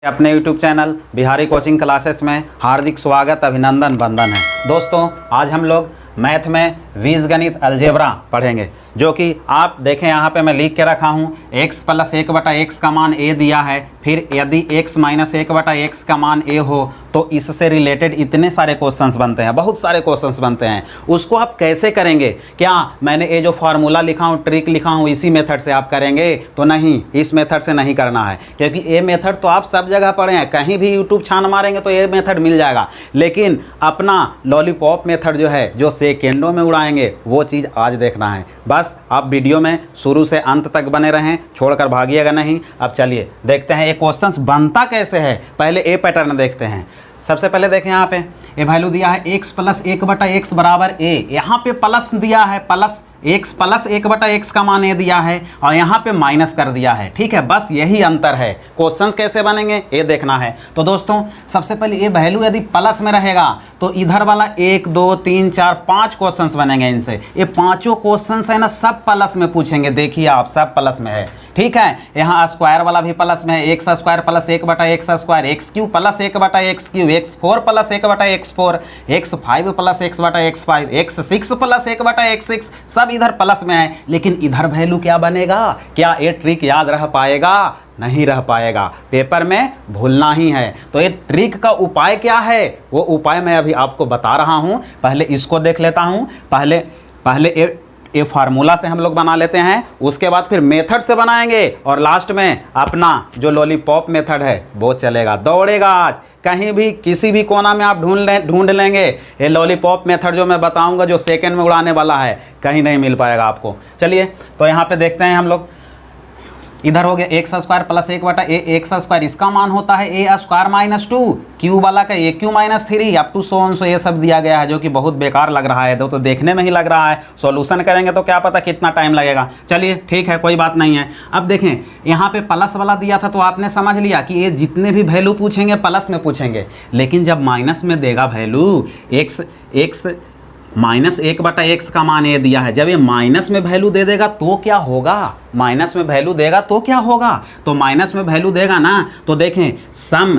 अपने YouTube channel Bihari coaching classes में हार्दिक स्वागत अभिनंदन वंदन है। दोस्तों आज हम लोग मैथ में बीजगणित अलजेब्रा पढ़ेंगे, जो कि आप देखें यहाँ पे मैं लिख के रखा हूँ x प्लस 1/x का मान a दिया है। फिर यदि x माइनस 1/x का मान a हो तो इससे रिलेटेड इतने सारे क्वेश्चंस बनते हैं, बहुत सारे क्वेश्चंस बनते हैं। उसको आप कैसे करेंगे? क्या मैंने ये जो फार्मूला लिखा हूँ, ट्रिक लिखा हूँ, इसी मेथड से आप करेंगे? तो नहीं, इस मेथड से नहीं करना है, क्योंकि ये मेथड तो आप सब जगह पढ़े हैं, कहीं भी यूट्यूब छान मारेंगे तो ये मेथड मिल जाएगा। लेकिन अपना लॉलीपॉप मेथड जो है, जो सेकेंडों में उड़ाएंगे, वो चीज़ आज देखना है। बस आप वीडियो में शुरू से अंत तक बने रहें, छोड़कर भागिएगा नहीं। अब चलिए देखते हैं ये क्वेश्चंस बनता कैसे है। पहले ए पैटर्न देखते हैं। सबसे पहले देखें यहाँ पे ए वैल्यू दिया है x प्लस 1/x बराबर a। यहाँ पे प्लस दिया है, प्लस x प्लस 1/x का मान a दिया है और यहाँ पे माइनस कर दिया है। ठीक है, बस यही अंतर है। क्वेश्चंस कैसे बनेंगे ये देखना है। तो दोस्तों सबसे पहले ये वैल्यू यदि प्लस में रहेगा तो इधर वाला 1 2 3 4 5 क्वेश्चंस बनेंगे। इनसे ये पांचों क्वेश्चंस है ना, सब प्लस में पूछेंगे। देखिए आप, सब प्लस में है। ठीक है, यहाँ स्क्वायर वाला भी प्लस में है, x square plus 1/x square, x Q plus 1/x Q, x4 plus 1/x4, x5 plus 1/x5, x6 plus 1/x6, सब इधर प्लस में है। लेकिन इधर वैल्यू क्या बनेगा? क्या ये ट्रिक याद रह पाएगा? नहीं रह पाएगा, पेपर में भूलना ही है। तो ये ट्रिक का उपाय क्या है, वो उपाय मैं अभी आपको बता रहा हूँ। पहले इसको देख लेता हूँ। पहले ये फार्मूला से हम लोग बना लेते हैं, उसके बाद फिर मेथड से बनाएंगे और लास्ट में अपना जो लॉलीपॉप मेथड है वो चलेगा, दौड़ेगा। आज कहीं भी किसी भी कोना में आप ढूंढ लेंगे, ये लॉलीपॉप मेथड जो मैं बताऊंगा, जो सेकंड में उड़ाने वाला है, कहीं नहीं मिल पाएगा आपको। चलिए तो यहाँ पे देखते हैं हम लोग। इधर हो गया x square plus 1/x square, इसका मान होता है a स्क्वायर माइनस 2, क्यू वाला का a Q minus 3, up to so on. So ये सब दिया गया है, जो कि बहुत बेकार लग रहा है। तो देखने में ही लग रहा है, सॉल्यूशन करेंगे तो क्या पता कितना टाइम लगेगा। चलिए ठीक है, कोई बात नहीं है। अब देखें यहाँ पे प्लस वाला दिया था तो आपने समझ लिया कि ये जितने भी वैल्यू पूछेंगे प्लस में पूछेंगे। लेकिन जब माइनस में देगा वैल्यू, x माइनस 1/x का मान ये दिया है, जब ये माइनस में वैल्यू दे देगा तो क्या होगा? माइनस में वैल्यू देगा तो क्या होगा? तो माइनस में वैल्यू देगा ना, तो देखें सम,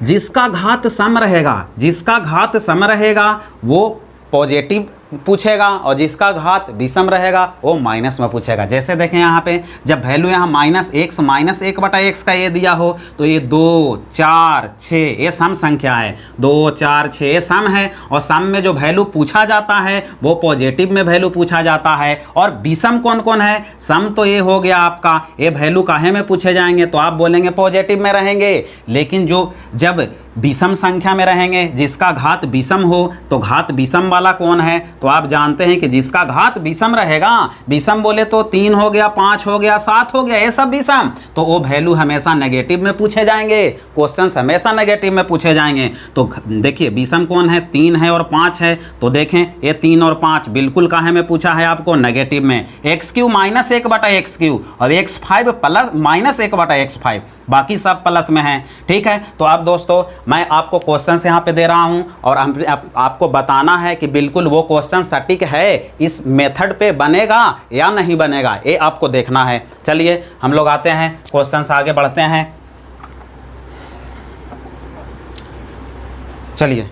जिसका घात सम रहेगा, जिसका घात सम रहेगा वो पॉजिटिव पूछेगा, और जिसका घात विषम रहेगा वो माइनस में पूछेगा। जैसे देखें यहाँ पे, जब वैल्यू यहाँ माइनस 1/x का ये दिया हो तो ये 2 4 6 ये सम संख्या है, 2 4 6 ये सम है। और सम में जो वैल्यू पूछा जाता है वो पॉजिटिव में वैल्यू पूछा जाता है। और विषम कौन कौन है? सम तो ये हो गया आपका, ये वैल्यू काहे में पूछे जाएंगे तो आप बोलेंगे पॉजिटिव में रहेंगे। लेकिन जब विषम संख्या में रहेंगे, जिसका घात विषम हो, तो घात विषम वाला कौन है? तो आप जानते हैं कि जिसका घात विषम रहेगा, विषम बोले तो 3 हो गया, 5 हो गया, 7 हो गया, ये सब विषम, तो वो वैल्यू हमेशा नेगेटिव में पूछे जाएंगे। क्वेश्चंस हमेशा नेगेटिव में पूछे जाएंगे। तो देखिए विषम कौन है? 3 है और 5 है। तो देखें ये 3 और 5 बिल्कुल काहे में पूछा है आपको? नेगेटिव में। x³ माइनस 1/x³ और x5 प्लस माइनस 1/x5, बाकी सब प्लस में है। ठीक है, तो अब दोस्तों मैं आपको क्वेश्चन यहाँ पे दे रहा हूँ और आपको बताना है कि बिल्कुल वो क्वेश्चन सटीक है, इस मेथड पे बनेगा या नहीं बनेगा, ये आपको देखना है। चलिए हम लोग आते हैं क्वेश्चन से आगे बढ़ते हैं। चलिए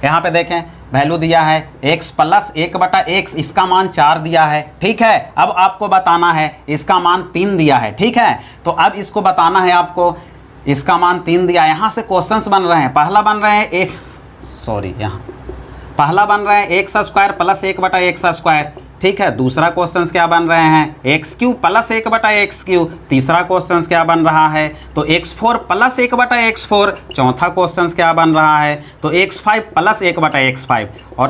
यहाँ पे देखें, वैल्यू दिया है x प्लस 1/x, इसका मान 4 दिया है। ठीक है, अब आपको बताना है, इसका मान 3 दिया है। ठीक है, तो अब इसको बताना है आपको, इसका मान 3 दिया। यहाँ से क्वेश्चंस बन रहे हैं। पहला बन रहे हैं पहला बन रहा है x square plus 1/x square. ठीक है, दूसरा क्वेश्चन क्या बन रहे हैं? x³ plus 1/x³। तीसरा क्वेश्चन क्या बन रहा है? तो x4 प्लस 1/x4। चौथा क्वेश्चन क्या बन रहा है? तो x5 प्लस 1/x5। और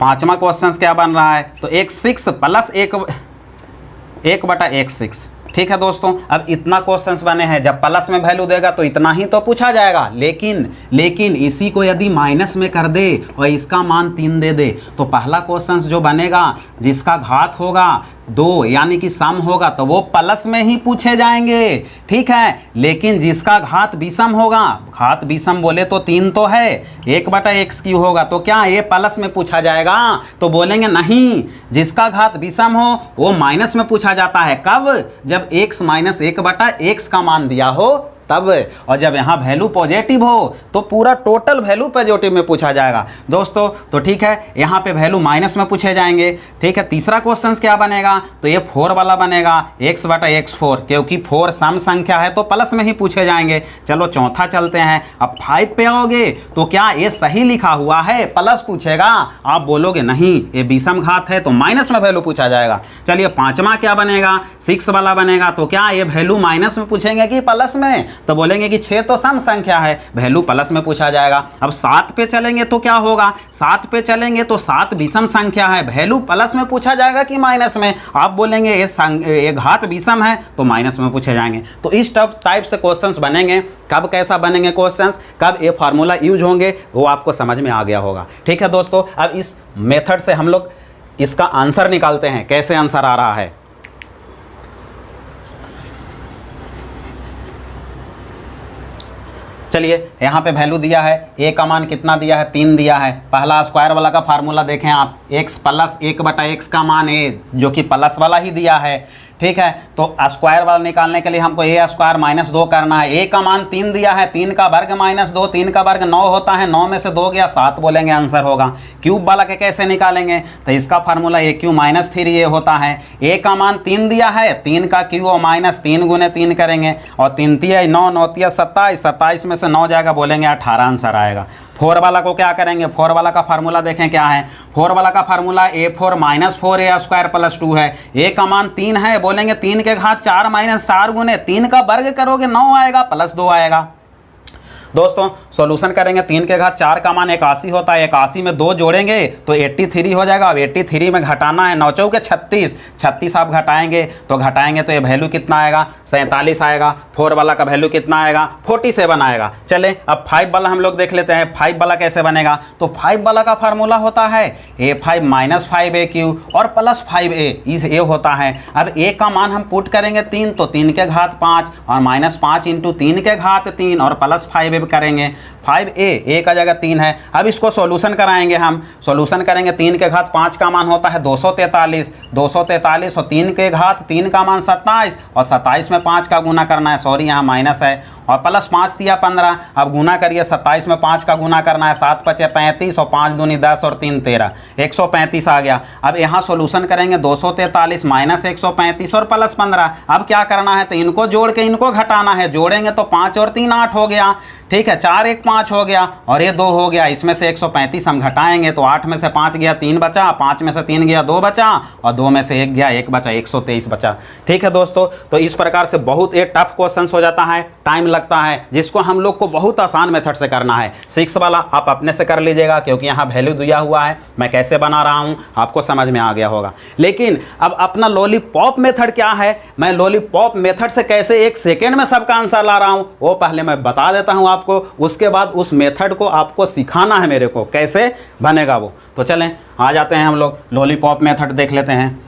पांचवा क्वेश्चन क्या बन रहा है? तो x6 प्लस 1/x6। ठीक है दोस्तों, अब इतना क्वेश्चंस बने हैं। जब प्लस में वैल्यू देगा तो इतना ही तो पूछा जाएगा। लेकिन इसी को यदि माइनस में कर दे और इसका मान 3 दे दे तो पहला क्वेश्चंस जो बनेगा, जिसका घात होगा 2 यानी कि सम होगा, तो वो प्लस में ही पूछे जाएंगे। ठीक है, लेकिन जिसका घात विषम होगा, घात विषम बोले तो 3 तो है, 1/x³ होगा, तो क्या ये प्लस में पूछा जाएगा? तो बोलेंगे नहीं, जिसका घात विषम हो वो माइनस में पूछा जाता है। कब? जब x माइनस 1/x का मान दिया हो तब, और जब यहाँ वैल्यू पॉजिटिव हो तो पूरा टोटल वैल्यू पॉजिटिव में पूछा जाएगा दोस्तों। तो ठीक है, यहाँ पे वैल्यू माइनस में पूछे जाएंगे। ठीक है, तीसरा क्वेश्चन क्या बनेगा, तो ये 4 वाला बनेगा, x बटा x4, क्योंकि 4 सम संख्या है तो प्लस में ही पूछे जाएंगे। चलो चौथा चलते हैं। अब 5 पे आओगे तो क्या ये सही लिखा हुआ है, प्लस पूछेगा, आप बोलोगे नहीं ये विषम घात है तो माइनस में वैल्यू पूछा जाएगा। चलिए पांचवा क्या बनेगा, 6 वाला बनेगा, तो क्या ये वैल्यू माइनस में पूछेंगे कि प्लस में, तो बोलेंगे कि 6 तो सम संख्या है, वैल्यू प्लस में पूछा जाएगा। अब 7 पे चलेंगे तो क्या होगा, 7 पे चलेंगे तो 7 विषम संख्या है, वैल्यू प्लस में पूछा जाएगा कि माइनस में, आप बोलेंगे ये घात विषम है तो माइनस में पूछे जाएंगे। तो इस टाइप से क्वेश्चंस बनेंगे। कब कैसा बनेंगे क्वेश्चंस, कब ये फार्मूला यूज होंगे, वो आपको समझ में आ गया होगा। ठीक है दोस्तों, अब इस मेथड से हम लोग इसका आंसर निकालते हैं, कैसे आंसर आ रहा है। चलिए यहाँ पे वैल्यू दिया है, a का मान कितना दिया है, 3 दिया है। पहला स्क्वायर वाला का फार्मूला देखें आप, x प्लस 1 बटा x का मान a, जो कि प्लस वाला ही दिया है। ठीक है, तो स्क्वायर वाला निकालने के लिए हमको a स्क्वायर माइनस 2 करना है। a का मान 3 दिया है, 3 का वर्ग माइनस 2, 3 का वर्ग 9 होता है, 9 में से 2 गया 7 बोलेंगे, आंसर होगा। क्यूब वाला के कैसे निकालेंगे, तो इसका formula a Q minus 3a होता है। a का मान 3 दिया है, 3 का क्यू और माइनस 3 गुने 3 करेंगे, और 3 तिया 9, 9 तिया 27, 27 में से 9 जाएगा, बोलेंगे 18 आंसर आएगा। 4 वाला को क्या करेंगे, 4 वाला का फार्मूला देखें क्या है। 4 वाला का formula a4 minus 4a square plus 2 है। a का मान 3 है, बोलेंगे 3 के घात 4 माइनस 4 गुने 3 का वर्ग करोगे 9 आएगा, प्लस 2 आएगा। दोस्तों सॉल्यूशन करेंगे, 3 के घात 4 का मान 81 होता है, 81 में 2 जोड़ेंगे तो 83 हो जाएगा। अब 83 में घटाना है, 9 चौके 36, 36 आप घटाएंगे तो ये वैल्यू कितना आएगा, 47 आएगा। 4 वाला का वैल्यू कितना आएगा, 47 आएगा। चले अब 5 वाला हम लोग देख लेते हैं, 5 वाला कैसे बनेगा। तो 5 वाला का फार्मूला होता है a5 माइनस 5a³ और प्लस 5a, इस a होता है। अब a का मान हम पुट करेंगे 3, तो 3 के घात 5 और माइनस 5 इंटू 3 के घात 3 और प्लस 5a करेंगे। 5a का जगह 3 है। अब इसको सॉल्यूशन कराएंगे, हम सॉल्यूशन करेंगे। 3 के घात 5 का मान होता है 243, 243 और 3 के घात 3 का मान 27 और 27 में 5 का गुना करना है, सॉरी यहाँ माइनस है, और प्लस 5 दिया 15। अब गुना करिए, 27 में 5 का गुना करना है, 7 पचे 35 और 5 दूनी 10 और 3 13, 135 आ गया। अब यहाँ सॉल्यूशन करेंगे, 243 माइनस 135 और प्लस 15। अब क्या करना है, तो इनको जोड़ के इनको घटाना है, जोड़ेंगे तो 5 और 3 8 हो गया। ठीक है, 4 1 5 हो गया और ये 2 हो गया। इसमें से 135 हम घटाएंगे तो 8 में से 5 गया 3 बचा, 5 में से 3 गया 2 बचा और 2 में से 1 गया 1 बचा, 123 बचा। ठीक है दोस्तों, तो इस प्रकार से बहुत एक टफ क्वेश्चन हो जाता है, टाइम लगता है, जिसको हम लोग को बहुत आसान मेथड से करना है। 6 वाला आप अपने से कर लीजिएगा, क्योंकि यहाँ वैल्यू दिया हुआ है, मैं कैसे बना रहा हूँ आपको समझ में आ गया होगा। लेकिन अब अपना लॉलीपॉप मेथड क्या है, मैं लॉलीपॉप मेथड से कैसे 1 सेकेंड में सबका आंसर ला रहा हूँ वो पहले मैं बता देता हूँ आपको, उसके बाद उस मेथड को आपको सिखाना है मेरे को कैसे बनेगा वो। तो चलें आ जाते हैं हम लोग लॉलीपॉप मेथड देख लेते हैं।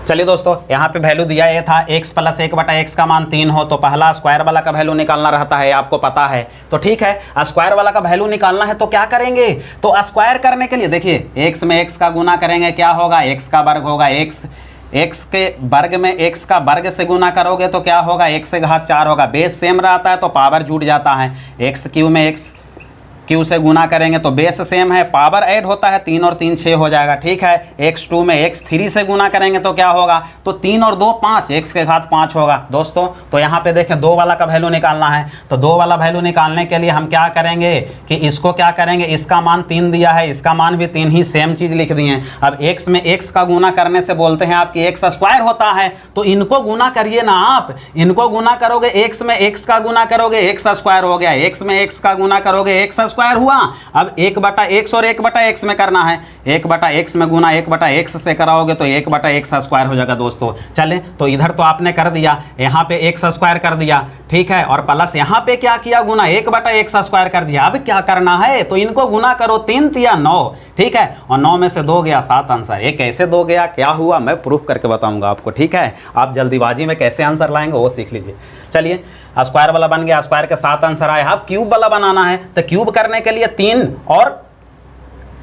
चलिए दोस्तों, यहाँ पे वैल्यू दिया ये था x प्लस 1 बटा x का मान 3 हो, तो पहला स्क्वायर वाला का वैल्यू निकालना रहता है, आपको पता है। तो ठीक है, स्क्वायर वाला का वैल्यू निकालना है तो क्या करेंगे, तो स्क्वायर करने के लिए देखिए x में x का गुना करेंगे, क्या होगा, x का वर्ग होगा। x के वर्ग में x का वर्ग से गुना करोगे तो क्या होगा, x से घात 4 होगा। बेस सेम रहता है तो पावर जुड़ जाता है। x क्यू में x क्यू से गुना करेंगे तो बेस सेम है, पावर ऐड होता है, 3 और 3 6 हो जाएगा। ठीक है, x2 में x3 से गुना करेंगे तो क्या होगा, तो 3 और 2 5, x के घात 5 होगा। दोस्तों तो यहाँ पे देखें 2 वाला का वैल्यू निकालना है, तो 2 वाला वैल्यू निकालने के लिए हम क्या करेंगे कि इसको क्या करेंगे, इसका मान 3 दिया है, इसका मान भी 3 ही, सेम चीज़ लिख दिए। अब x में x का गुना करने से बोलते हैं आपकी x स्क्वायर होता है, तो इनको गुना करिए ना आप, इनको गुना करोगे, x में x का गुना करोगे x स्क्वायर हो गया, x में x का गुना करोगे x स्क्वायर हुआ। अब 1 बटा x और 1 बटा x में करना है, 1 बटा x में गुना 1 बटा x से कराओगे तो 1 बटा x स्क्वायर हो जाएगा। दोस्तों चले, तो इधर तो आपने कर दिया, यहाँ पे x स्क्वायर कर दिया, ठीक है, और प्लस यहाँ पे क्या किया, गुना 1 बटा x स्क्वायर कर दिया। अब क्या करना है, तो इनको गुना करो, 3 तिया 9, ठीक है, और 9 में से 2 गया 7 आंसर। ये कैसे 2 गया, क्या हुआ, मैं प्रूफ करके बताऊंगा आपको। ठीक है, आप जल्दीबाजी में कैसे आंसर लाएंगे वो सीख लीजिए। चलिए, स्क्वायर वाला बन गया, स्क्वायर के 7 आंसर आए। अब क्यूब वाला बनाना है, तो क्यूब करने के लिए 3 और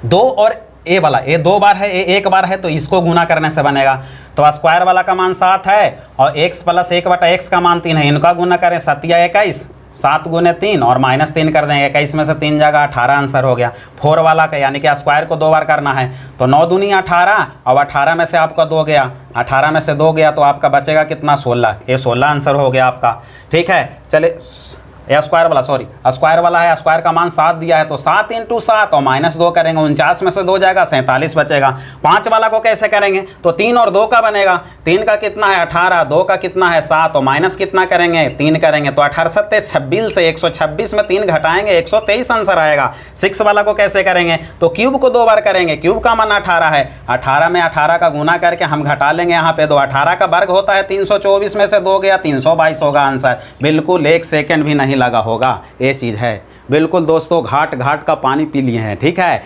2 और ए वाला, ए 2 बार है, ए 1 बार है, तो इसको गुना करने से बनेगा। तो स्क्वायर वाला का मान 7 है और x प्लस 1/x का मान 3 है, इनका गुना करें 7 या 21, 7 गुने 3 और -3 कर देंगे, 21 में से 3 जगह 18 आंसर हो गया। 4 वाला का यानी कि स्क्वायर को 2 बार करना है, तो 9 दूनी 18 और 18 में से आपका 2 गया, 18 में से 2 गया तो आपका बचेगा कितना 16, ये 16 आंसर हो गया आपका। ठीक है, चले स्क्वायर वाला, सॉरी स्क्वायर वाला है, स्क्वायर का मान 7 दिया है, तो 7 × 7 और -2 करेंगे, 49 में से 2 जाएगा, 47 बचेगा। 5 वाला को कैसे करेंगे, तो 3 और 2 का बनेगा, 3 का कितना है 18, 2 का कितना है 7 और माइनस कितना करेंगे 3 करेंगे, तो 18 7 26 से 126 में 3 घटाएंगे 123 आंसर आएगा। 6 वाला को कैसे करेंगे, तो क्यूब को 2 बार करेंगे, क्यूब का मान 18 है, 18 में 18 का गुना करके हम घटा लेंगे यहाँ पे 2, 18 का वर्ग होता है 324 में से 2 गया 322 होगा आंसर। बिल्कुल 1 सेकेंड भी नहीं लगा होगा, ये चीज़ है। बिल्कुल दोस्तों, घाट घाट का पानी पी लिए हैं। ठीक है,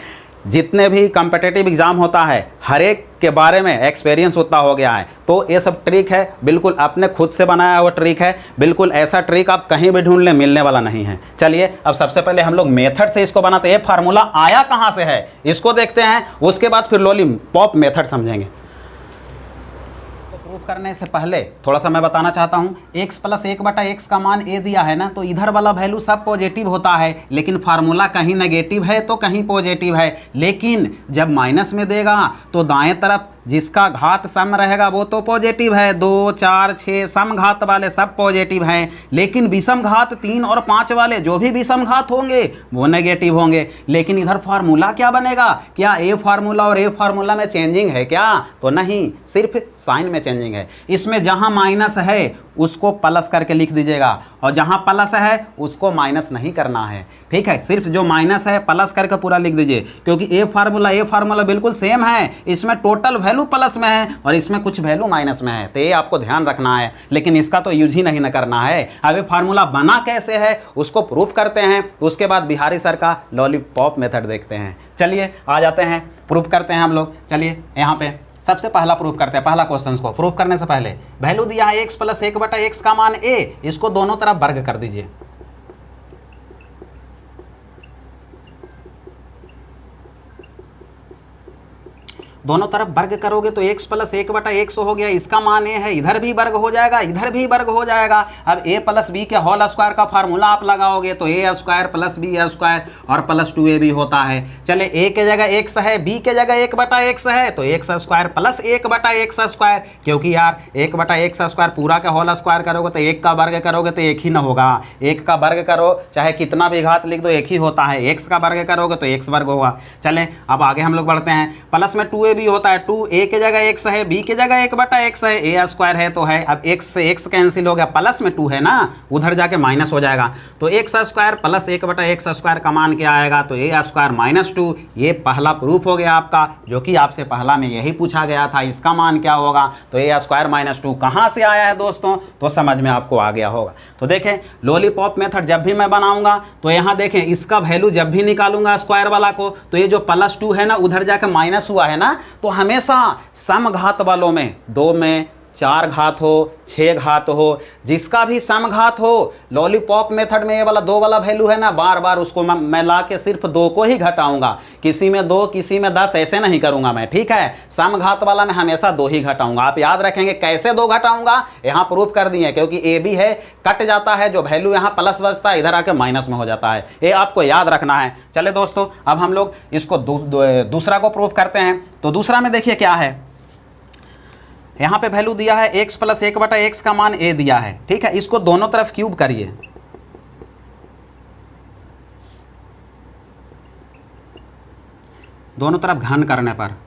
जितने भी कॉम्पिटिटिव एग्जाम होता है हर एक के बारे में एक्सपीरियंस उतना हो गया है, तो ये सब ट्रिक है, बिल्कुल अपने खुद से बनाया हुआ ट्रिक है, बिल्कुल ऐसा ट्रिक आप कहीं भी ढूंढ लें मिलने वाला नहीं है। चलिए अब सबसे पहले हम लोग मेथड से इसको बनाते हैं, ये फार्मूला आया कहाँ से है इसको देखते हैं, उसके बाद फिर लॉलीपॉप मेथड समझेंगे। प्रूफ करने से पहले थोड़ा सा मैं बताना चाहता हूँ, x प्लस 1/x का मान a दिया है ना, तो इधर वाला वैल्यू सब पॉजिटिव होता है, लेकिन फार्मूला कहीं नेगेटिव है तो कहीं पॉजिटिव है। लेकिन जब माइनस में देगा तो दाएं तरफ जिसका घात सम रहेगा वो तो पॉजिटिव है, 2 4 6 सम घात वाले सब पॉजिटिव हैं, लेकिन विषम घात 3 और 5 वाले जो भी विषम घात होंगे वो नेगेटिव होंगे। लेकिन इधर फार्मूला क्या बनेगा, क्या ए फार्मूला और ए फार्मूला में चेंजिंग है क्या, तो नहीं, सिर्फ साइन में चेंजिंग है। इसमें जहां माइनस है उसको प्लस करके लिख दीजिएगा और जहां प्लस है उसको माइनस नहीं करना है। ठीक है, सिर्फ जो माइनस है प्लस करके पूरा लिख दीजिए, क्योंकि ए फार्मूला बिल्कुल सेम है, इसमें टोटल वैल्यू प्लस में है और इसमें कुछ वैल्यू माइनस में है, तो ये आपको ध्यान रखना है। लेकिन इसका तो यूज ही नहीं करना है। अब ये फार्मूला बना कैसे है उसको प्रूफ करते हैं, उसके बाद बिहारी सर का लॉलीपॉप मेथड देखते हैं। चलिए आ जाते हैं, प्रूफ करते हैं हम लोग। चलिए यहाँ पे सबसे पहला प्रूफ करते हैं, पहला क्वेश्चन को प्रूफ करने से पहले वैल्यू दिया है x प्लस 1/x का मान a, इसको दोनों तरफ वर्ग कर दीजिए। दोनों तरफ वर्ग करोगे तो x प्लस 1/x हो गया, इसका मान a है, इधर भी वर्ग हो जाएगा इधर भी वर्ग हो जाएगा। अब a प्लस बी के होल स्क्वायर का फार्मूला आप लगाओगे तो a square plus B square और प्लस 2ab होता है। चले a के जगह x है, b के जगह 1/x है, तो x square plus 1/x square, क्योंकि यार 1/x स्क्वायर पूरा का होल स्क्वायर करोगे तो 1 का वर्ग करोगे तो 1 ही ना होगा, 1 का वर्ग करो चाहे कितना भी घात लिख दो 1 ही होता है, x का वर्ग करोगे तो x वर्ग होगा। चले अब आगे हम लोग बढ़ते हैं, प्लस में 2a भी होता है, 2 a के जगह x है, b के जगह 1/x है, a स्क्वायर है तो है, अब x से x कैंसिल हो गया, प्लस में 2 है ना, उधर जाके माइनस हो जाएगा, तो x square plus 1/x square का मान क्या आएगा, तो a स्क्वायर -2। ये पहला प्रूफ हो गया आपका, जो कि आपसे पहला में यही पूछा गया था, इसका मान क्या होगा, तो a स्क्वायर -2 कहाँ से आया है दोस्तों, तो समझ में आपको आ गया होगा। तो देखें लॉलीपॉप मेथड जब भी मैं बनाऊंगा तो यहाँ देखें इसका वैल्यू जब भी निकालूंगा स्क्वायर वाला को, तो ये जो +2 है ना उधर जाके माइनस हुआ है ना, तो हमेशा सम घात वालों में 2 में 4 घात हो 6 घात हो, जिसका भी सम घात हो, लॉलीपॉप मेथड में ये वाला 2 वाला वैल्यू है ना, बार बार उसको मैं ला के सिर्फ 2 को ही घटाऊंगा, किसी में 2 किसी में 10 ऐसे नहीं करूंगा मैं। ठीक है, सम घात वाला में हमेशा 2 ही घटाऊंगा। आप याद रखेंगे कैसे 2 घटाऊंगा, यहाँ प्रूफ कर दिए, क्योंकि ए बी है कट जाता है, जो वैल्यू यहाँ प्लस बचता है इधर आके माइनस में हो जाता है, ये आपको याद रखना है। चले दोस्तों अब हम लोग इसको दूसरा को प्रूफ करते हैं। तो दूसरा में देखिए क्या है, यहाँ पे वैल्यू दिया है x प्लस 1/x का मान a दिया है। ठीक है, इसको दोनों तरफ क्यूब करिए, दोनों तरफ घन करने पर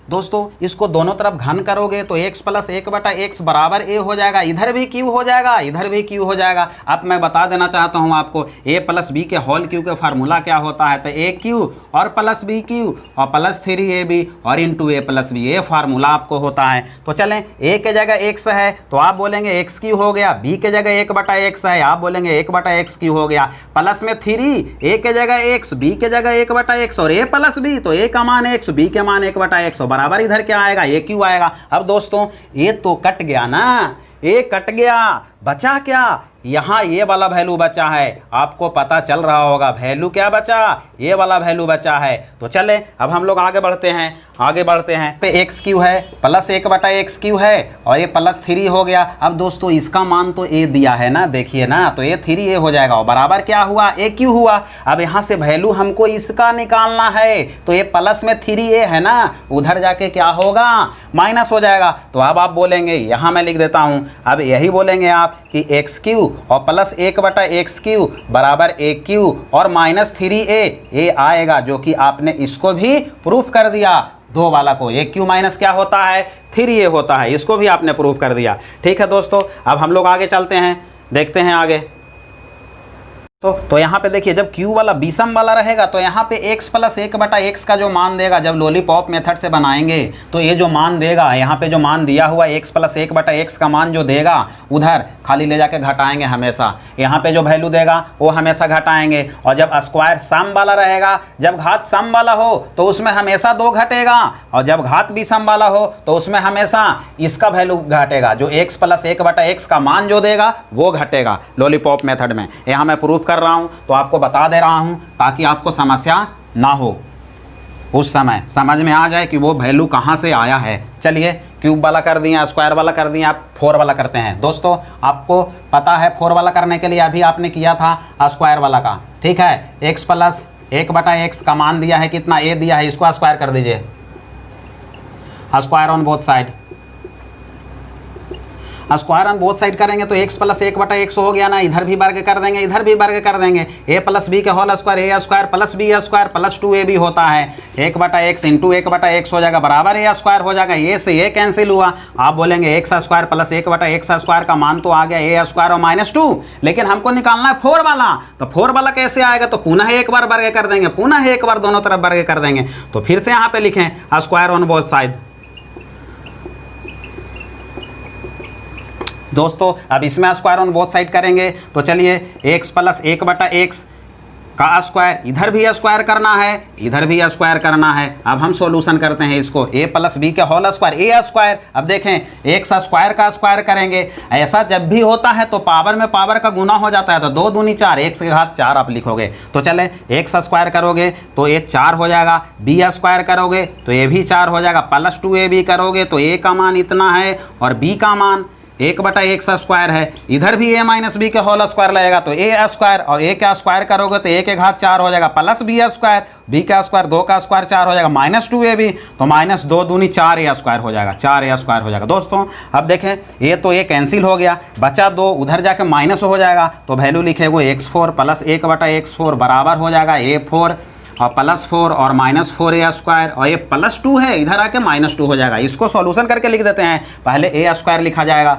दोस्तों इसको दोनों तरफ घन करोगे तो x प्लस 1/x बराबर a हो जाएगा, इधर भी क्यू हो जाएगा इधर भी क्यू हो जाएगा। अब मैं बता देना चाहता हूं आपको a प्लस बी के होल क्यू का फार्मूला क्या होता है, तो a क्यू और प्लस बी क्यू और प्लस 3ab और इंटू a प्लस बी, ये फार्मूला आपको होता है। तो चलें a के जगह x है तो आप बोलेंगे x क्यू हो गया, b के जगह 1/x है आप बोलेंगे 1/x क्यू हो गया, प्लस में 3 a के जगह x b के जगह 1/x और a प्लस b, तो a का मान x b के मान 1/x बराबर इधर क्या आएगा, ये क्यों आएगा। अब दोस्तों ये तो कट गया ना, ये कट गया, बचा क्या यहाँ ये वाला वैल्यू बचा है, आपको पता चल रहा होगा वैल्यू क्या बचा, ये वाला वैल्यू बचा है। तो चले अब हम लोग आगे बढ़ते हैं पे एक्स क्यू है प्लस 1/x क्यू है और ये +3 हो गया। अब दोस्तों इसका मान तो ए दिया है ना, देखिए ना, तो ये 3a हो जाएगा और बराबर क्या हुआ, ए क्यू हुआ। अब यहाँ से वैल्यू हमको इसका निकालना है, तो ये प्लस में 3a है ना, उधर जाके क्या होगा, माइनस हो जाएगा। तो अब आप बोलेंगे, यहाँ मैं लिख देता हूँ, अब यही बोलेंगे आप कि एक्स क्यू और प्लस 1/x क्यू बराबर ए क्यू और -3a, ये आएगा, जो कि आपने इसको भी प्रूफ कर दिया। दो वाला को ए क्यू माइनस क्या होता है, 3a होता है, इसको भी आपने प्रूफ कर दिया। ठीक है दोस्तों, अब हम लोग आगे चलते हैं, देखते हैं आगे। तो यहाँ पे देखिए, जब Q वाला विषम वाला रहेगा तो यहाँ पे x + 1/x का जो मान देगा, जब लॉलीपॉप मेथड से बनाएंगे तो ये जो मान देगा, यहाँ पे जो मान दिया हुआ x + 1/x का मान जो देगा, उधर खाली ले जाके घटाएंगे हमेशा। यहाँ पे जो वैल्यू देगा वो हमेशा घटाएंगे। और जब स्क्वायर सम वाला रहेगा, जब घात सम वाला हो तो उसमें हमेशा 2 घटेगा, और जब घात विषम वाला हो तो उसमें हमेशा इसका वैल्यू घटेगा, जो x + 1/x का मान जो देगा वो घटेगा लॉलीपॉप मेथड में। यहाँ मैं प्रूफ कर रहा हूं, तो आपको बता दे रहा हूं ताकि आपको समस्या ना हो, उस समय समझ में आ जाए कि वो वैल्यू कहां से आया है। चलिए क्यूब वाला कर दिए, स्क्वायर वाला कर दिए, आप 4 वाला करते हैं। दोस्तों आपको पता है 4 वाला करने के लिए अभी आपने किया था स्क्वायर वाला का, ठीक है। x + 1/x का मान दिया है कितना, a दिया है, इसको स्क्वायर कर दीजिए, square on both side. Square on both side करेंगे तो x + 1/x हो गया ना, इधर भी वर्ग कर देंगे, इधर भी वर्ग कर देंगे, a + b का whole square, a square + b square + 2ab होता है, 1/x × 1/x हो जाएगा बराबर a स्क्वायर हो जाएगा। ये से ये कैंसिल हुआ, आप बोलेंगे x स्क्वायर + 1/x स्क्वायर का मान तो आ गया a स्क्वायर और -2, लेकिन हमको निकालना है 4 वाला। तो 4 वाला कैसे आएगा, तो पुनः एक बार वर्ग कर देंगे, पुनः एक बार दोनों तरफ वर्ग कर देंगे। तो फिर से यहाँ पे लिखें स्क्वायर ऑन बोथ साइड। दोस्तों अब इसमें स्क्वायर ऑन बोथ साइड करेंगे तो चलिए x + 1/x का स्क्वायर, इधर भी स्क्वायर करना है, इधर भी स्क्वायर करना है। अब हम सॉल्यूशन करते हैं इसको, a + b के होल स्क्वायर, a स्क्वायर। अब देखें x स्क्वायर का स्क्वायर करेंगे, ऐसा जब भी होता है तो पावर में पावर का गुना हो जाता है, तो 2 दूनी 4, x के घात 4 आप लिखोगे। तो चले x स्क्वायर करोगे तो ये 4 हो जाएगा, b स्क्वायर करोगे तो ये भी 4 हो जाएगा, +2ab करोगे तो a का मान इतना है और b का मान 1/x स्क्वायर है। इधर भी a - b के होल स्क्वायर लगेगा तो a स्क्वायर, और a का स्क्वायर करोगे तो a के घात 4 हो जाएगा, + b स्क्वायर, b का स्क्वायर 2 का स्क्वायर 4 हो जाएगा, -2ab, तो -2 दूनी 4a स्क्वायर हो जाएगा, 4a स्क्वायर हो जाएगा। दोस्तों अब देखें, ये तो ये कैंसिल हो गया, बचा 2, उधर जाके माइनस हो जाएगा, तो वैल्यू लिखेगा x4 + 1/x4 बराबर हो जाएगा a4 और +4 और -4a स्क्वायर, और ये +2 है, इधर आके -2 हो जाएगा। इसको सॉल्यूशन करके लिख देते हैं, पहले a स्क्वायर लिखा जाएगा,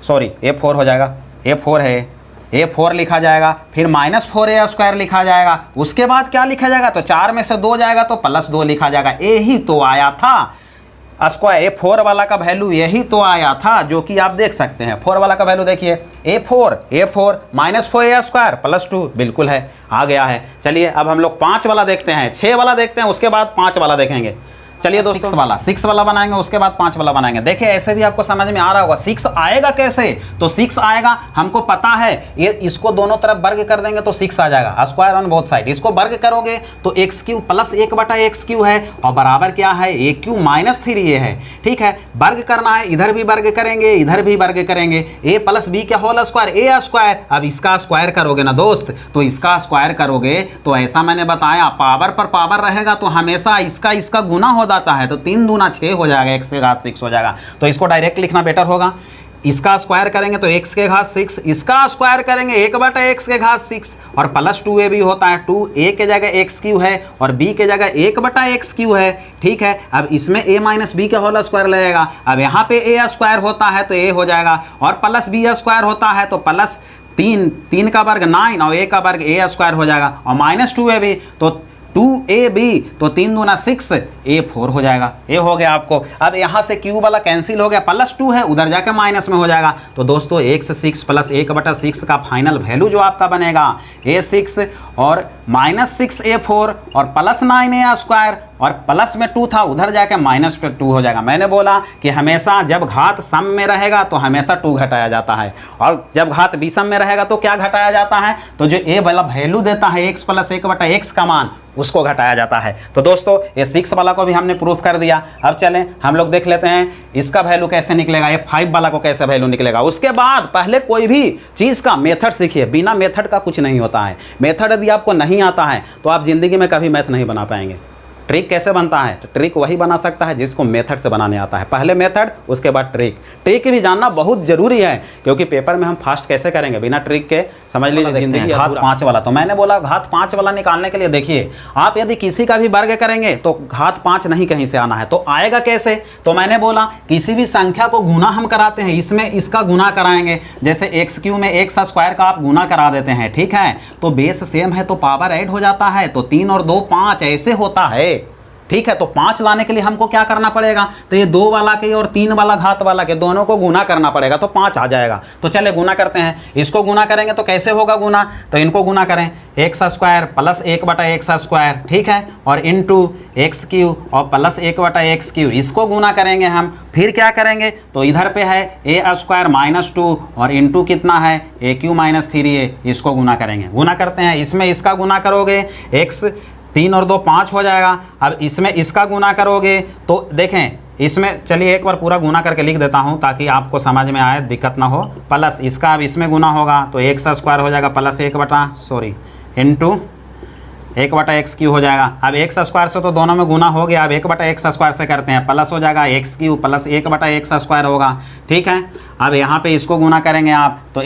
सॉरी a4 हो जाएगा, a4 है, a4 लिखा जाएगा, फिर -4a स्क्वायर लिखा जाएगा, उसके बाद क्या लिखा जाएगा, तो 4 में से 2 जाएगा तो +2 लिखा जाएगा। यही तो आया था स्क्वायर, a4 वाला का वैल्यू यही तो आया था, जो कि आप देख सकते हैं। 4 वाला का वैल्यू देखिए, a4 -4a स्क्वायर +2 बिल्कुल है, आ गया है। चलिए अब हम लोग 5 वाला देखते हैं, 6 वाला देखते हैं, उसके बाद 5 वाला देखेंगे। चलिए दोस्तों 6 वाला बनाएंगे, उसके बाद 5 वाला बनाएंगे। देखिए ऐसे भी आपको समझ में आ रहा होगा, 6 आएगा कैसे, तो 6 आएगा, हमको पता है, ये इसको दोनों तरफ वर्ग कर देंगे तो 6 आ जाएगा, स्क्वायर ऑन बोथ साइड। इसको वर्ग करोगे तो x³ + 1/x³ है और बराबर क्या है, a³ - 3a है। ठीक है, वर्ग करना है, इधर भी वर्ग करेंगे, इधर भी वर्ग करेंगे, a + b के होल स्क्वायर, a स्क्वायर। अब इसका स्क्वायर करोगे ना दोस्त, तो इसका स्क्वायर करोगे तो ऐसा मैंने बताया, पावर पर पावर रहेगा तो हमेशा इसका गुना हो जाता है, तो 3 दूना 6 हो जाएगा, x के घात 6 हो जाएगा। तो इसको डायरेक्ट लिखना बेटर होगा, इसका स्क्वायर करेंगे तो x के घात 6, इसका स्क्वायर करेंगे 1/x के घात 6 और +2ab होता है, 2a के जगह x³ है और b के जगह 1/x³ है। ठीक है, अब इसमें a - b के होल स्क्वायर लगेगा, अब यहाँ पे a स्क्वायर होता है तो a हो जाएगा और +b स्क्वायर होता है तो +3 का वर्ग 9 और a का वर्ग a स्क्वायर हो जाएगा और -2ab, तो 2ab, तो 3 दूना 6, a4 हो जाएगा। ये हो गया आपको। अब यहाँ से क्यूब वाला कैंसिल हो गया, +2 है, उधर जाकर माइनस में हो जाएगा। तो दोस्तों x6 + 1/6 का फाइनल वैल्यू जो आपका बनेगा a6 और -6a4 और +9a स्क्वायर, और प्लस में 2 था, उधर जाके माइनस पे 2 हो जाएगा। मैंने बोला कि हमेशा जब घात सम में रहेगा तो हमेशा 2 घटाया जाता है, और जब घात विषम में रहेगा तो क्या घटाया जाता है, तो जो ए वाला वैल्यू देता है x + 1/x का मान, उसको घटाया जाता है। तो दोस्तों ये 6 वाला को भी हमने प्रूफ कर दिया। अब चलें हम लोग देख लेते हैं इसका वैल्यू कैसे निकलेगा, ये 5 वाला को कैसे वैल्यू निकलेगा। उसके बाद पहले कोई भी चीज़ का मेथड सीखिए, बिना मेथड का कुछ नहीं होता है। मेथड यदि आपको नहीं आता है तो आप ज़िंदगी में कभी मैथ नहीं बना पाएंगे। ट्रिक कैसे बनता है, तो ट्रिक वही बना सकता है जिसको मेथड से बनाने आता है। पहले मेथड, उसके बाद ट्रिक। ट्रिक भी जानना बहुत जरूरी है, क्योंकि पेपर में हम फास्ट कैसे करेंगे बिना ट्रिक के, समझ लीजिए जिंदगी। घात 5 वाला, तो मैंने बोला घात 5 वाला निकालने के लिए देखिए, आप यदि किसी का भी वर्ग करेंगे तो घात 5 नहीं कहीं से आना है, तो आएगा कैसे, तो मैंने बोला किसी भी संख्या को गुना हम कराते हैं, इसमें इसका गुना कराएंगे। जैसे x³ में x² का आप गुना करा देते हैं, ठीक है, तो बेस सेम है तो पावर ऐड हो जाता है, तो 3 और 2 5 ऐसे होता है, ठीक है। तो 5 लाने के लिए हमको क्या करना पड़ेगा, तो ये 2 वाला के और 3 वाला घात वाला के दोनों को गुना करना पड़ेगा, तो 5 आ जाएगा। तो चले गुना करते हैं, इसको गुना करेंगे तो कैसे होगा गुना, तो इनको गुना करें x² + 1/x², ठीक है, और इंटू x³ और + 1/x³, इसको गुना करेंगे हम। फिर क्या करेंगे, तो इधर पे है a² - 2 और इंटू कितना है a³ - 3a, इसको गुना करेंगे। गुना करते हैं, इसमें इसका गुना करोगे x 3 और 2 5 हो जाएगा। अब इसमें इसका गुना करोगे तो देखें, इसमें चलिए एक बार पूरा गुना करके लिख देता हूं ताकि आपको समझ में आए, दिक्कत ना हो। प्लस इसका अब इसमें गुना होगा तो x² हो जाएगा प्लस 1/x³ हो जाएगा। अब x² से तो दोनों में गुना हो गया, अब 1/x² से करते हैं, प्लस हो जाएगा x³ प्लस 1/x² होगा, ठीक है। अब यहाँ पे इसको गुना करेंगे आप तो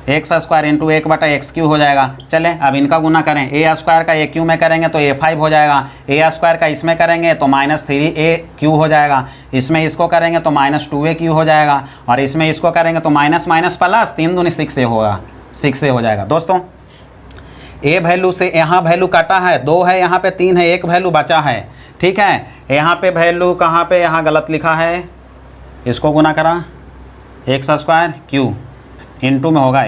1/x² इंटू 1/x³ हो जाएगा। चलें अब इनका गुना करें, a² का a³ में करेंगे तो a5 हो जाएगा, a² का इसमें करेंगे तो -3a³ हो जाएगा, इसमें इसको करेंगे तो -2a³ हो जाएगा, और इसमें इसको करेंगे तो माइनस माइनस प्लस 3 दूनी 6a होगा, 6a हो जाएगा। दोस्तों a वैल्यू से यहाँ वैल्यू काटा है, 2 है यहाँ पे, 3 है, 1 वैल्यू बचा है, ठीक है। यहाँ पे वैल्यू कहाँ पे, यहाँ गलत लिखा है, इसको गुना करा x² इंटू में होगा,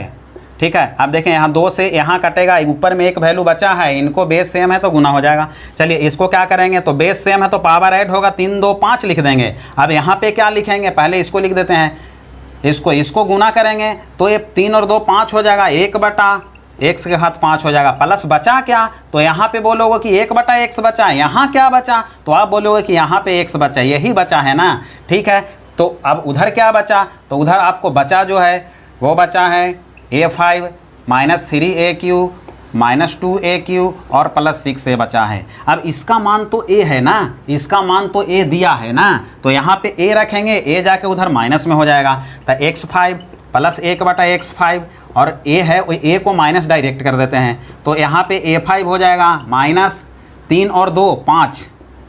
ठीक है। अब देखें यहाँ 2 से यहाँ कटेगा, ऊपर में 1 वैल्यू बचा है, इनको बेस सेम है तो गुना हो जाएगा। चलिए इसको क्या करेंगे, तो बेस सेम है तो पावर ऐड होगा, 3 2 5 लिख देंगे। अब यहाँ पे क्या लिखेंगे, पहले इसको लिख देते हैं, इसको गुना करेंगे तो ये 3 और 2 5 हो जाएगा, 1/x के घात 5 हो जाएगा, प्लस बचा क्या, तो यहाँ पे बोलोगे कि 1/x बचा, यहाँ क्या बचा, तो आप बोलोगे कि यहाँ पे x बचा, यही बचा है ना, ठीक है। तो अब उधर क्या बचा, तो उधर आपको बचा जो है वो बचा है a5 - 3a³ - 2a³ और +6a बचा है। अब इसका मान तो a है ना, इसका मान तो a दिया है ना, तो यहाँ पे a रखेंगे, a जाके उधर माइनस में हो जाएगा, तो x5 + 1/x5 और a है, a को माइनस डायरेक्ट कर देते हैं, तो यहाँ पे a5 हो जाएगा -3 और 2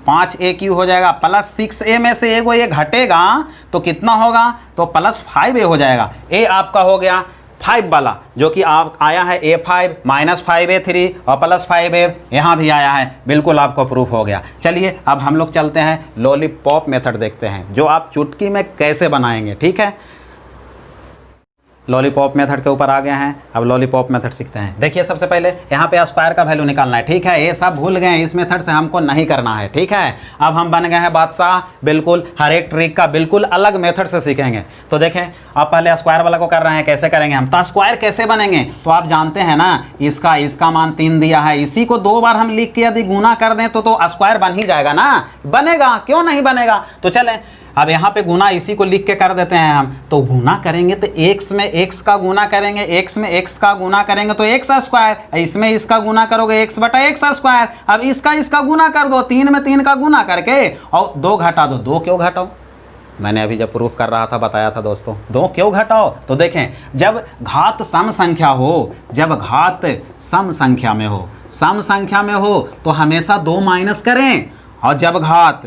5a³ हो जाएगा, +6a में से एगो ये घटेगा तो कितना होगा, तो +5a हो जाएगा। a आपका हो गया 5 वाला, जो कि आप आया है a5 - 5a3 और +5a यहाँ भी आया है, बिल्कुल आपको प्रूफ हो गया। चलिए अब हम लोग चलते हैं लॉलीपॉप मेथड देखते हैं, जो आप चुटकी में कैसे बनाएंगे, ठीक है। लॉलीपॉप मेथड के ऊपर आ गए हैं, अब लॉलीपॉप मेथड सीखते हैं। देखिए सबसे पहले यहाँ पे स्क्वायर का वैल्यू निकालना है, ठीक है। ये सब भूल गए हैं, इस मेथड से हमको नहीं करना है, ठीक है। अब हम बन गए हैं बादशाह, बिल्कुल हर एक ट्रिक का बिल्कुल अलग मेथड से सीखेंगे। तो देखें अब पहले स्क्वायर वाला को कर रहे हैं, कैसे करेंगे हम, तो स्क्वायर कैसे बनेंगे, तो आप जानते हैं ना, इसका मान 3 दिया है, इसी को 2 बार हम लिख के यदि गुना कर दें तो स्क्वायर बन ही जाएगा ना, बनेगा, क्यों नहीं बनेगा। तो चलें अब यहाँ पे गुना इसी को लिख के कर देते हैं हम, तो गुना करेंगे तो x में x का गुना करेंगे, x में x का गुना करेंगे तो x², इसमें इसका गुना करोगे x/x²। अब इसका गुना कर दो, 3 में 3 का गुना करके और 2 घटा दो। 2 क्यों घटाओ, मैंने अभी जब प्रूफ कर रहा था बताया था दोस्तों, 2 क्यों घटाओ, तो देखें जब घात सम संख्या हो, जब घात सम संख्या में हो, सम संख्या में हो तो हमेशा 2 माइनस करें, और जब घात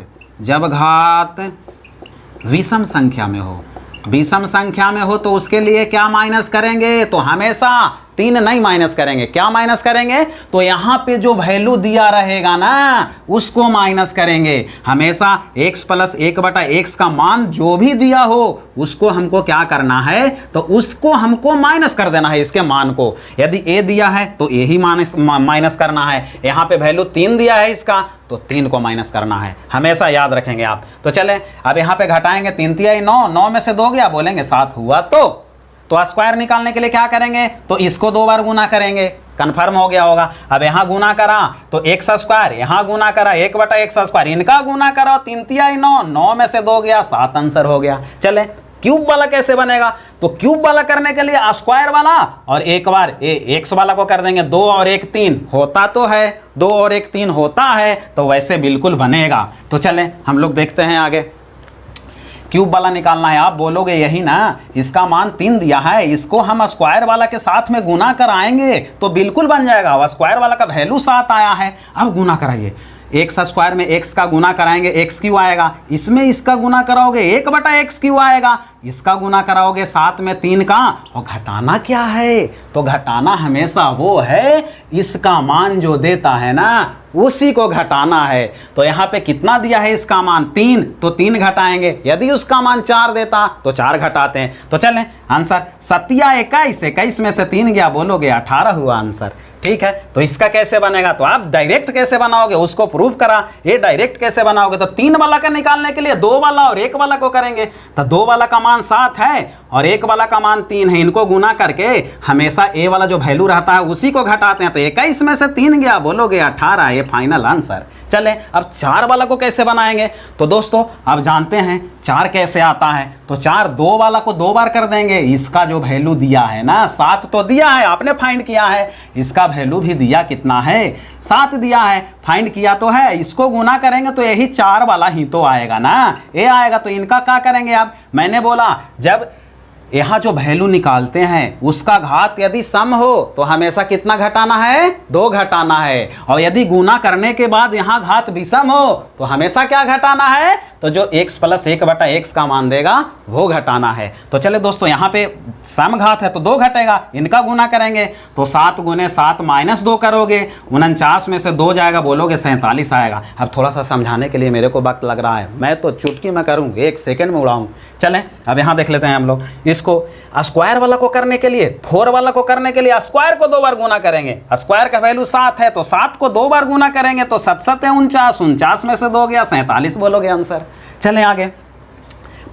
विषम संख्या में हो, विषम संख्या में हो तो उसके लिए क्या माइनस करेंगे, तो हमेशा 3 नहीं माइनस करेंगे। क्या माइनस करेंगे? तो यहाँ पे जो वैल्यू दिया रहेगा ना उसको माइनस करेंगे। हमेशा x प्लस 1/x का मान जो भी दिया हो उसको हमको क्या करना है, तो उसको हमको माइनस कर देना है इसके मान को। यदि a दिया है तो a ही माइनस करना है। यहाँ पे वैल्यू 3 दिया है इसका तो 3 को माइनस करना है, हमेशा याद रखेंगे आप। तो चलें अब यहाँ पे घटाएंगे, 3 तिया 9, 9 में से 2 गया, बोलेंगे 7 हुआ। तो स्क्वायर निकालने के लिए क्या करेंगे, तो इसको 2 बार गुना करेंगे, कन्फर्म हो गया होगा। अब यहाँ गुना करा तो x स्क्वायर, यहाँ गुना करा 1/x स्क्वायर, इनका गुना करा 3 तिया 9, 9 में से 2 गया, 7 आंसर हो गया। चले क्यूब वाला कैसे बनेगा, तो क्यूब वाला करने के लिए स्क्वायर वाला और एक बार एक्स वाला को कर देंगे। 2 और 1 3 होता तो है, 2 और 1 3 होता है, तो वैसे बिल्कुल बनेगा। तो चलें हम लोग देखते हैं आगे। क्यूब वाला निकालना है, आप बोलोगे यही ना, इसका मान 3 दिया है, इसको हम स्क्वायर वाला के साथ में गुना कराएंगे तो बिल्कुल बन जाएगा। और स्क्वायर वाला का वैल्यू 7 आया है, अब गुना कराइए। एक्स स्क्वायर में x का गुना कराएंगे, एक्स क्यू आएगा, इसमें इसका गुना कराओगे 1/x क्यू आएगा, इसका गुना कराओगे 7 में 3 का, और घटाना क्या है, तो घटाना हमेशा वो है इसका मान जो देता है ना उसी को घटाना है। तो यहाँ पे कितना दिया है इसका मान 3, तो 3 घटाएंगे। यदि उसका मान 4 देता तो 4 घटाते हैं। तो चलें आंसर 7 या 21, 21 में से 3 गया, बोलोगे 18 हुआ आंसर। ठीक है, तो इसका कैसे बनेगा, तो आप डायरेक्ट कैसे बनाओगे उसको प्रूव करा। ये डायरेक्ट कैसे बनाओगे, तो 3 वाला का निकालने के लिए 2 वाला और 1 वाला को करेंगे। तो 2 वाला का मान 7 है और 1 वाला का मान 3 है, इनको गुना करके हमेशा ए वाला जो वैल्यू रहता है उसी को घटाते हैं। तो 21 में से 3 गया, बोलोगे 18, ये फाइनल आंसर। चलें अब 4 वाला को कैसे बनाएंगे, तो दोस्तों आप जानते हैं 4 कैसे आता है, तो 4 2 वाला को 2 बार कर देंगे। इसका जो वैल्यू दिया है ना 7 तो दिया है, आपने फाइंड किया है, इसका वैल्यू भी दिया कितना है 7 दिया है, फाइंड किया तो है, इसको गुना करेंगे तो यही 4 वाला ही तो आएगा ना, ये आएगा। तो इनका क्या करेंगे आप, मैंने बोला जब यहाँ जो वैल्यू निकालते हैं उसका घात यदि सम हो तो हमेशा कितना घटाना है, 2 घटाना है, और यदि गुना करने के बाद यहाँ घात विषम हो तो हमेशा क्या घटाना है, तो जो x प्लस 1/x का मान देगा वो घटाना है। तो चले दोस्तों यहाँ पे सम घात है तो 2 घटेगा, इनका गुना करेंगे तो 7 गुने 7 माइनस 2 करोगे, 49 में से 2 जाएगा, बोलोगे 47 आएगा। अब थोड़ा सा समझाने के लिए मेरे को वक्त लग रहा है, मैं तो चुटकी में करूँ 1 सेकेंड में उड़ाऊँ। चलें अब यहाँ देख लेते हैं हम लोग, इसको स्क्वायर वाला को करने के लिए 4 वाला को करने के लिए स्क्वायर को 2 बार गुना करेंगे। स्क्वायर का वैल्यू 7 है तो 7 को 2 बार गुना करेंगे तो 7 7 है 49, 49 में से 2 गया 47, बोलोगे आंसर। चलें आगे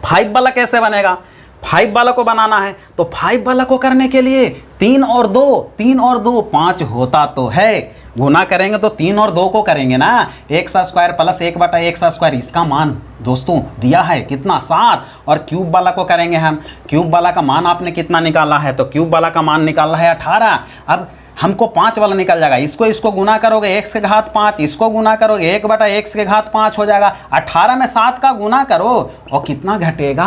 5 वाला कैसे बनेगा, 5 वाला को बनाना है तो 5 वाला को करने के लिए 3 और 2 5 होता तो है, गुना करेंगे तो 3 और 2 को करेंगे ना, x square plus 1/x square, इसका मान दोस्तों दिया है कितना 7, और क्यूब वाला को करेंगे हम। क्यूब वाला का मान आपने कितना निकाला है, तो क्यूब वाला का मान निकाला है 18। अब हमको 5 वाला निकल जाएगा, इसको गुना करोगे x के घात 5, इसको गुना करोगे 1/x के घात 5 हो जाएगा। 18 में 7 का गुना करो और कितना घटेगा,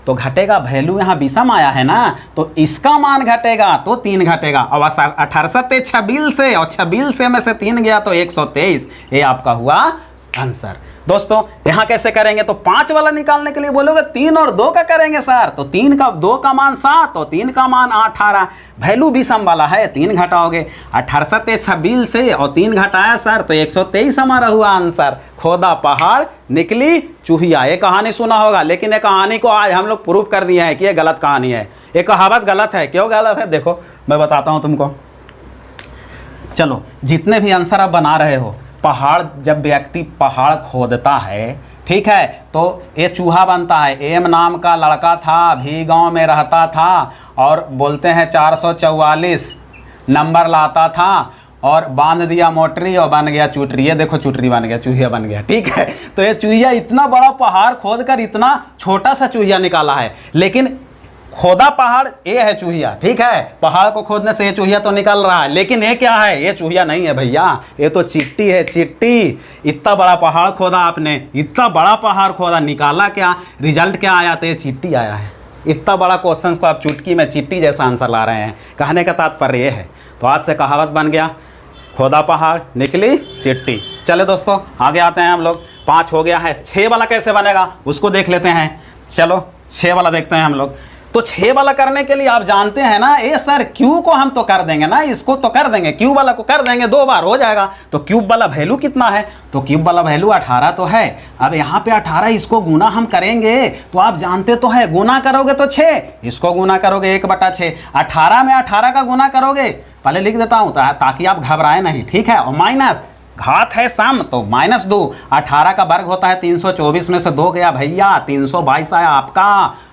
तो घटेगा वैल्यू यहाँ विषम आया है ना, तो इसका मान घटेगा तो 3 घटेगा। और 18 26 से, और 26 में से 3 गया तो 123, ये आपका हुआ आंसर। दोस्तों यहाँ कैसे करेंगे, तो 5 वाला निकालने के लिए बोलोगे 3 और 2 का करेंगे सर, तो 3 का 2 का मान 7 और 3 का मान 18, वैल्यू विषम वाला है, 3 घटाओगे। 18 26 से और 3 घटाया सर तो 123 हमारा हुआ आंसर। खोदा पहाड़ निकली चूहिया, ये कहानी सुना होगा, लेकिन ये कहानी को आज हम लोग प्रूव कर दिए हैं कि ये गलत कहानी है, ये कहावत गलत है। क्यों गलत है, देखो मैं बताता हूँ तुमको। चलो जितने भी आंसर आप बना रहे हो, पहाड़ जब व्यक्ति पहाड़ खोदता है, ठीक है, तो ये चूहा बनता है। एम नाम का लड़का था, भी गांव में रहता था, और बोलते हैं 444 नंबर लाता था, और बांध दिया मोटरी और बन गया चूटरी। ये देखो चूटरी बन गया, चूहिया बन गया, ठीक है। तो ये चूहिया इतना बड़ा पहाड़ खोद कर इतना छोटा सा चूहिया निकाला है, लेकिन खोदा पहाड़ ये है चूहिया, ठीक है, पहाड़ को खोदने से ये चूहिया तो निकल रहा है, लेकिन ये क्या है, ये चूहिया नहीं है भैया, ये तो चिट्टी है, चिट्टी। इतना बड़ा पहाड़ खोदा आपने, इतना बड़ा पहाड़ खोदा, निकाला क्या, रिजल्ट क्या आया, तो ये चिट्टी आया है। इतना बड़ा क्वेश्चन को आप चुटकी में चिट्टी जैसा आंसर ला रहे हैं, कहने का तात्पर्य ये है। तो आज से कहावत बन गया, खोदा पहाड़ निकली चिट्टी। चले दोस्तों आगे आते हैं हम लोग, 5 हो गया है। 6 वाला कैसे बनेगा उसको देख लेते हैं। चलो 6 वाला देखते हैं हम लोग। तो 6 वाला करने के लिए आप जानते हैं ना, ए सर क्यू को हम तो कर देंगे ना, इसको तो कर देंगे, क्यूब वाला को कर देंगे, 2 बार हो जाएगा। तो क्यूब वाला वैल्यू कितना है, तो क्यूब वाला वैल्यू 18 तो है। अब यहाँ पे 18 इसको गुना हम करेंगे तो आप जानते तो है, गुना करोगे तो 6, इसको गुना करोगे 1/6, 18 में 18 का गुना करोगे, पहले लिख देता हूँ ताकि आप घबराए नहीं, ठीक है। और माइनस घात है सम तो -2, 18 का वर्ग होता है 324 में से 2 गया भैया, 322 आया आपका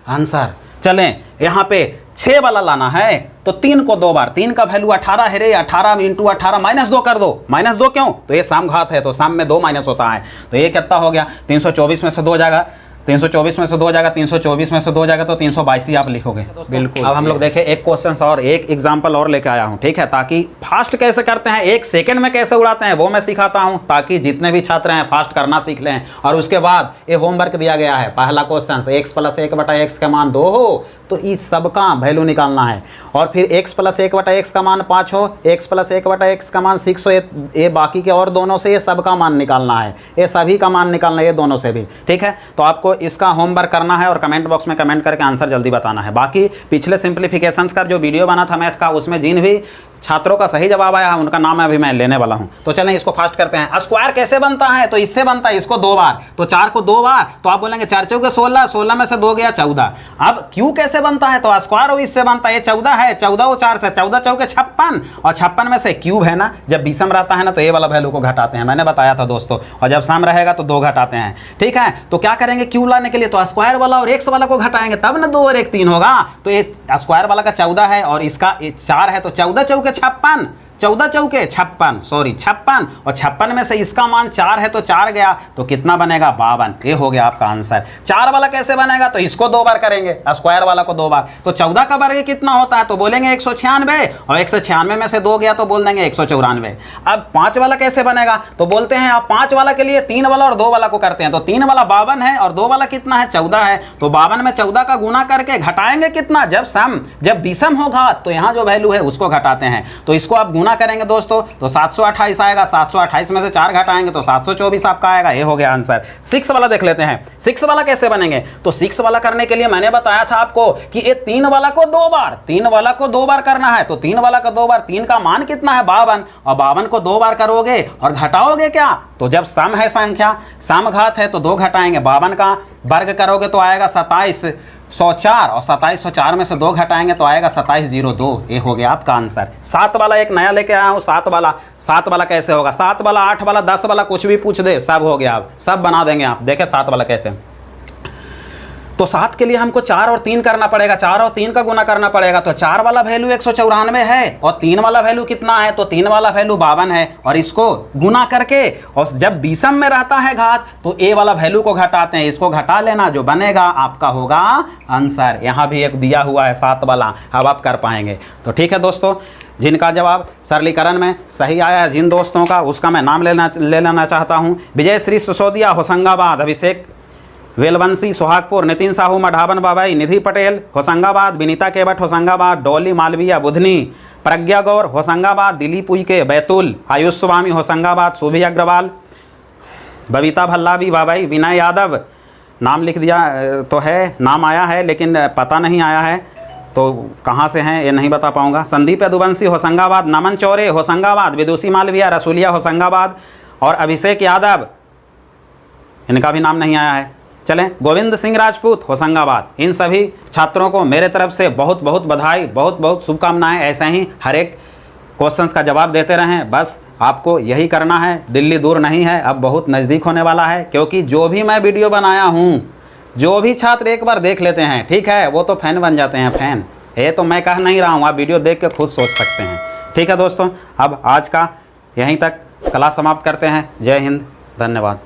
आंसर। चलें यहाँ पे 6 वाला लाना है तो 3 को 2 बार, 3 का वैल्यू 18 है रे, 18 × 18 -2 कर दो। -2 क्यों, तो ये सम घात है तो सम में 2 माइनस होता है, तो ये कितना हो गया, 324 में से 2 जाएगा, 324 में से 2 जाएगा, 324 में से 2 जाएगा तो 322 ही आप लिखोगे। बिल्कुल। अब हम लोग देखें एक क्वेश्चन और एक एग्जांपल और लेके आया हूं, ठीक है, ताकि फास्ट कैसे करते हैं, 1 सेकंड में कैसे उड़ाते हैं वो मैं सिखाता हूं, ताकि जितने भी छात्र हैं फास्ट करना सीख लें। और उसके बाद ये होमवर्क दिया गया है, पहला क्वेश्चन x + 1/x का मान 2 हो तो इस सबका वैल्यू निकालना है, और फिर x + 1/x का मान 5 हो, x + 1/x का मान 6 हो, ये बाकी के और दोनों से ये सबका मान निकालना है, ये सभी का मान निकालना है, ये दोनों से भी, ठीक है। तो आपको इसका होमवर्क करना है और कमेंट बॉक्स में कमेंट करके आंसर जल्दी बताना है। बाकी पिछले सिंप्लीफिकेशंस का जो वीडियो बना था मैथ का, उसमें जिन भी छात्रों का सही जवाब आया है उनका नाम अभी मैं लेने वाला हूं। तो चलें इसको फास्ट करते हैं। स्क्वायर कैसे बनता है, तो इससे बनता है, इसको 2 बार, तो 4 को 2 बार, तो आप बोलेंगे 4 चौके 16, 16 में से 2 गया 14। अब क्यू कैसे बनता है, तो स्क्वायर वो इससे बनता है, ये 14 है, 14 वो 4 से, 14 चौके 56, और 56 में से क्यूब है ना, जब विषम रहता है ना तो ये वाला वैल्यू को घटाते हैं, मैंने बताया था दोस्तों, और जब सम रहेगा तो 2 घटाते हैं, ठीक है। तो क्या करेंगे क्यूब लाने के लिए, तो स्क्वायर वाला और एक्स वाला को घटाएंगे तब ना 2 और 1 3 होगा। तो ये स्क्वायर वाला का 14 है और इसका 4 है, तो 14 चौके 56, 14 चौके 56, सॉरी 56, और 56 में से इसका मान 4 है तो 4 गया, तो कितना बनेगा 52, ये हो गया आपका आंसर। 4 वाला कैसे बनेगा, तो इसको 2 बार करेंगे, स्क्वायर वाला को 2 बार, तो 14 का वर्ग कितना होता है, तो बोलेंगे 196, और 196 में से 2 गया तो बोल देंगे 194। अब 5 वाला कैसे बनेगा, तो बोलते हैं आप 5 वाला के लिए 3 वाला और 2 वाला को करते हैं, तो 3 वाला 52 है और 2 वाला कितना है 14 है, तो 52 में 14 का गुना करके घटाएंगे कितना, जब विषम होगा तो यहाँ जो वैल्यू है उसको घटाते हैं, तो इसको आप गुना करेंगे दोस्तों तो 728 आएगा, 728 में से 4 घटाएंगे तो 724 आपका आएगा, ये हो गया आंसर। 6 वाला देख लेते हैं, 6 वाला कैसे बनेंगे, तो 6 वाला करने के लिए मैंने बताया था आपको कि ये 3 वाला को 2 बार, 3 वाला को 2 बार करना है, तो 3 वाला का 2 बार, 3 का मान कितना है 52, और 52 को 2 बार करोगे और घटाओगे क्या, तो जब सम है संख्या, सम घात है तो 2 घटाएंगे, 52 का वर्ग करोगे तो आएगा 2704, और 2704 में से 2 घटाएंगे तो आएगा 2702, ये हो गया आपका आंसर। 7 वाला एक नया लेके आया हूँ, 7 वाला कैसे होगा, 7 वाला 8 वाला 10 वाला कुछ भी पूछ दे सब हो गया, आप सब बना देंगे आप। देखें 7 वाला कैसे, तो 7 के लिए हमको 4 और 3 करना पड़ेगा, 4 और 3 का गुना करना पड़ेगा, तो 4 वाला वैल्यू 194 है और 3 वाला वैल्यू कितना है, तो 3 वाला वैल्यू 52 है, और इसको गुना करके, और जब विषम में रहता है घात तो ए वाला वैल्यू को घटाते हैं, इसको घटा लेना, जो बनेगा आपका होगा आंसर। यहाँ भी एक दिया हुआ है 7 वाला, अब आप कर पाएंगे। तो ठीक है दोस्तों, जिनका जवाब सरलीकरण में सही आया है, जिन दोस्तों का, उसका मैं नाम ले लेना चाहता हूँ। विजय श्री सिसोदिया होशंगाबाद, अभिषेक वेलवंशी सोहागपुर, नितिन साहू मढ़ावन बाबाई, निधि पटेल होशंगाबाद, विनीता केवट होशंगाबाद, डॉली मालविया बुधनी, प्रज्ञा गौर होशंगाबाद, दिलीप उइके बैतूल, आयुष स्वामी होशंगाबाद, शोभी अग्रवाल, बबीता भल्लावी बाबाई, विनय यादव, नाम लिख दिया तो है, नाम आया है लेकिन पता नहीं आया है तो कहाँ से हैं ये नहीं बता पाऊँगा। संदीप यदुवंशी होशंगाबाद, नमन चौरे होशंगाबाद, विदुषी मालविया रसूलिया होशंगाबाद, और अभिषेक यादव, इनका भी नाम नहीं आया है। चलें, गोविंद सिंह राजपूत होशंगाबाद, इन सभी छात्रों को मेरे तरफ से बहुत बहुत बधाई, बहुत बहुत शुभकामनाएं। ऐसे ही हर एक क्वेश्चंस का जवाब देते रहें, बस आपको यही करना है। दिल्ली दूर नहीं है, अब बहुत नज़दीक होने वाला है, क्योंकि जो भी मैं वीडियो बनाया हूँ, जो भी छात्र एक बार देख लेते हैं, ठीक है, वो तो फैन बन जाते हैं, फैन। ये तो मैं कह नहीं रहा हूँ, आप वीडियो देख के खुद सोच सकते हैं। ठीक है दोस्तों, अब आज का यहीं तक क्लास समाप्त करते हैं। जय हिंद, धन्यवाद।